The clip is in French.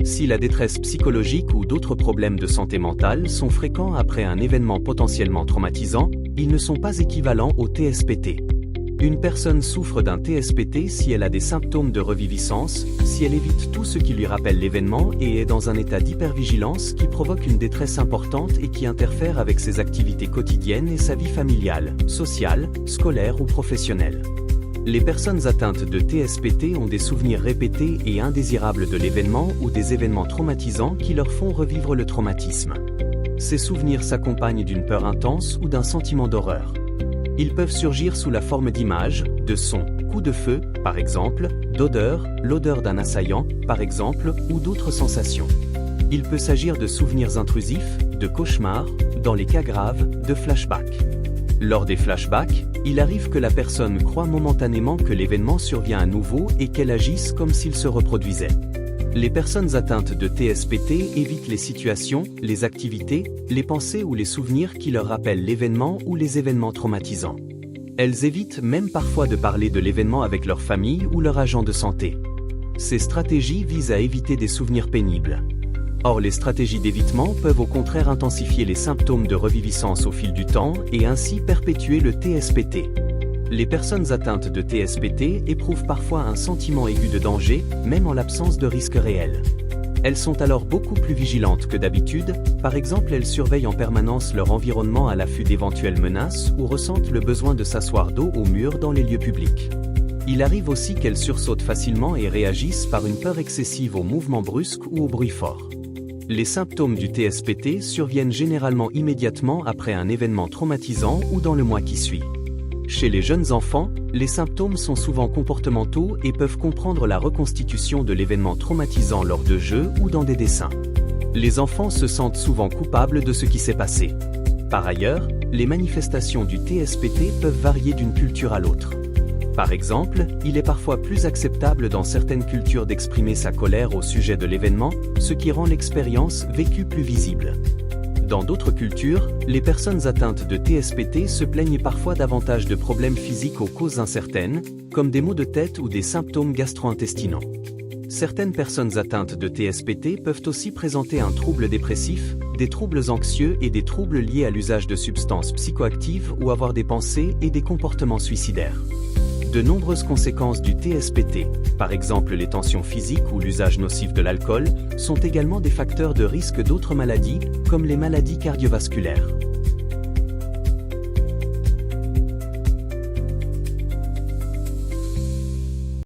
Si la détresse psychologique ou d'autres problèmes de santé mentale sont fréquents après un événement potentiellement traumatisant, ils ne sont pas équivalents au TSPT. Une personne souffre d'un TSPT si elle a des symptômes de reviviscence, si elle évite tout ce qui lui rappelle l'événement et est dans un état d'hypervigilance qui provoque une détresse importante et qui interfère avec ses activités quotidiennes et sa vie familiale, sociale, scolaire ou professionnelle. Les personnes atteintes de TSPT ont des souvenirs répétés et indésirables de l'événement ou des événements traumatisants qui leur font revivre le traumatisme. Ces souvenirs s'accompagnent d'une peur intense ou d'un sentiment d'horreur. Ils peuvent surgir sous la forme d'images, de sons, coups de feu, par exemple, d'odeurs, l'odeur d'un assaillant, par exemple, ou d'autres sensations. Il peut s'agir de souvenirs intrusifs, de cauchemars, dans les cas graves, de flashbacks. Lors des flashbacks, il arrive que la personne croie momentanément que l'événement survient à nouveau et qu'elle agisse comme s'il se reproduisait. Les personnes atteintes de TSPT évitent les situations, les activités, les pensées ou les souvenirs qui leur rappellent l'événement ou les événements traumatisants. Elles évitent même parfois de parler de l'événement avec leur famille ou leur agent de santé. Ces stratégies visent à éviter des souvenirs pénibles. Or, les stratégies d'évitement peuvent au contraire intensifier les symptômes de reviviscence au fil du temps et ainsi perpétuer le TSPT. Les personnes atteintes de TSPT éprouvent parfois un sentiment aigu de danger, même en l'absence de risque réel. Elles sont alors beaucoup plus vigilantes que d'habitude, par exemple elles surveillent en permanence leur environnement à l'affût d'éventuelles menaces ou ressentent le besoin de s'asseoir dos au mur dans les lieux publics. Il arrive aussi qu'elles sursautent facilement et réagissent par une peur excessive aux mouvements brusques ou aux bruits forts. Les symptômes du TSPT surviennent généralement immédiatement après un événement traumatisant ou dans le mois qui suit. Chez les jeunes enfants, les symptômes sont souvent comportementaux et peuvent comprendre la reconstitution de l'événement traumatisant lors de jeux ou dans des dessins. Les enfants se sentent souvent coupables de ce qui s'est passé. Par ailleurs, les manifestations du TSPT peuvent varier d'une culture à l'autre. Par exemple, il est parfois plus acceptable dans certaines cultures d'exprimer sa colère au sujet de l'événement, ce qui rend l'expérience vécue plus visible. Dans d'autres cultures, les personnes atteintes de TSPT se plaignent parfois davantage de problèmes physiques aux causes incertaines, comme des maux de tête ou des symptômes gastro-intestinaux. Certaines personnes atteintes de TSPT peuvent aussi présenter un trouble dépressif, des troubles anxieux et des troubles liés à l'usage de substances psychoactives ou avoir des pensées et des comportements suicidaires. De nombreuses conséquences du TSPT, par exemple les tensions physiques ou l'usage nocif de l'alcool, sont également des facteurs de risque d'autres maladies, comme les maladies cardiovasculaires.